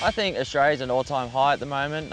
I think Australia's an all-time high at the moment,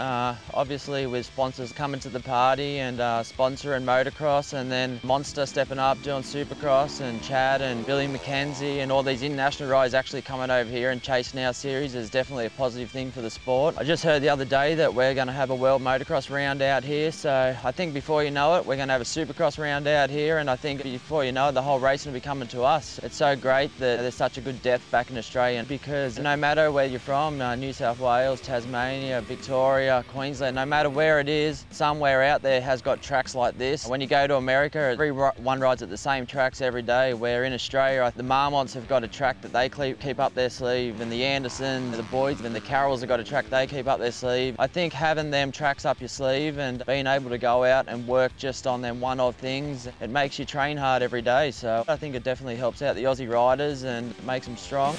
obviously with sponsors coming to the party and sponsoring motocross, and then Monster stepping up doing supercross, and Chad and Billy McKenzie and all these international riders actually coming over here and chasing our series is definitely a positive thing for the sport. I just heard the other day that we're going to have a world motocross round out here, so I think before you know it we're going to have a supercross round out here, and I think before you know it the whole racing will be coming to us. It's so great that there's such a good depth back in Australia, because no matter where you're from, New South Wales, Tasmania, Victoria, Queensland, no matter where it is, somewhere out there has got tracks like this. When you go to America, everyone rides at the same tracks every day, where in Australia, the Marmonts have got a track that they keep up their sleeve, and the Andersons, the Boyds and the Carrolls have got a track they keep up their sleeve. I think having them tracks up your sleeve and being able to go out and work just on them one-off things, it makes you train hard every day. So I think it definitely helps out the Aussie riders and makes them strong.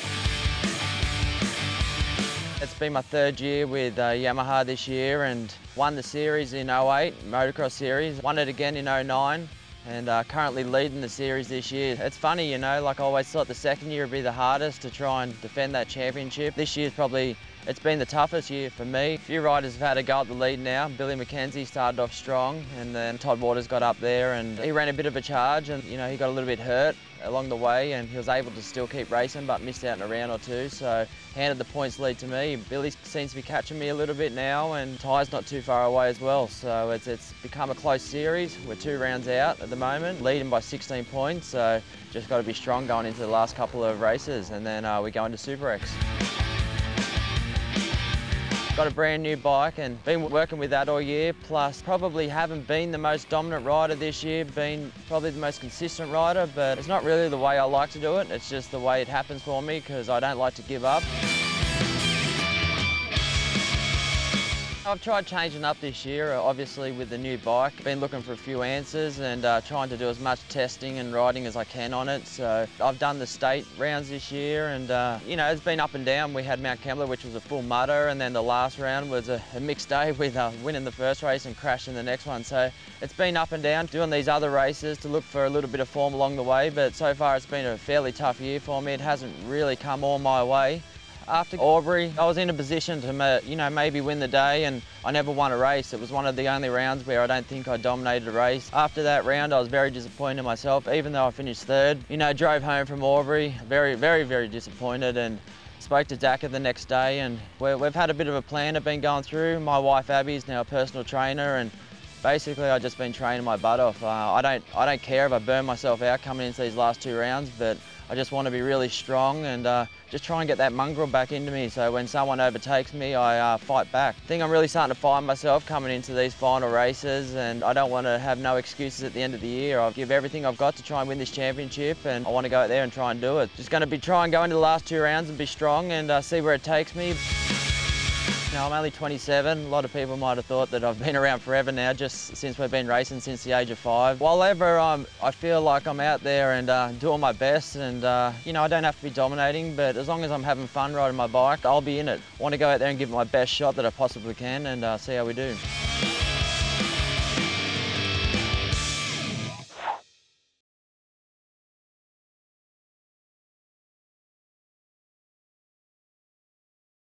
It's been my third year with Yamaha this year, and won the series in 08, motocross series, won it again in 09, and currently leading the series this year. It's funny, you know, like I always thought the second year would be the hardest to try and defend that championship. This year's probably, it's been the toughest year for me. A few riders have had a go at the lead now. Billy McKenzie started off strong, and then Todd Waters got up there and he ran a bit of a charge, and you know, he got a little bit hurt along the way, and he was able to still keep racing but missed out in a round or two, so handed the points lead to me. Billy seems to be catching me a little bit now, and Ty's not too far away as well, so it's become a close series. We're 2 rounds out at the moment, leading by 16 points, so just got to be strong going into the last couple of races, and then we go into Super X. Got a brand new bike and been working with that all year, plus probably haven't been the most dominant rider this year, been probably the most consistent rider, but it's not really the way I like to do it, it's just the way it happens for me because I don't like to give up. I've tried changing up this year, obviously with the new bike. Been looking for a few answers and trying to do as much testing and riding as I can on it. So I've done the state rounds this year, and you know, it's been up and down. We had Mount Kembla, which was a full mudder, and then the last round was a mixed day with winning the first race and crashing the next one. So it's been up and down, doing these other races to look for a little bit of form along the way, but so far it's been a fairly tough year for me. It hasn't really come all my way. After Albury, I was in a position to, you know, maybe win the day, and I never won a race. It was one of the only rounds where I don't think I dominated a race. After that round, I was very disappointed in myself, even though I finished third. You know, drove home from Albury, very disappointed, and spoke to Daka the next day, and we've had a bit of a plan I've been going through. My wife Abby's now a personal trainer, and basically I've just been training my butt off. I don't care if I burn myself out coming into these last 2 rounds, but I just want to be really strong and just try and get that mongrel back into me, so when someone overtakes me, I fight back. I think I'm really starting to find myself coming into these final races, and I don't want to have no excuses at the end of the year. I'll give everything I've got to try and win this championship, and I want to go out there and try and do it. Just going to be trying to go into the last 2 rounds and be strong and see where it takes me. Now, I'm only 27. A lot of people might have thought that I've been around forever now, just since we've been racing since the age of 5. While ever I feel like I'm out there and doing my best, and you know, I don't have to be dominating, but as long as I'm having fun riding my bike, I'll be in it. I want to go out there and give it my best shot that I possibly can, and see how we do.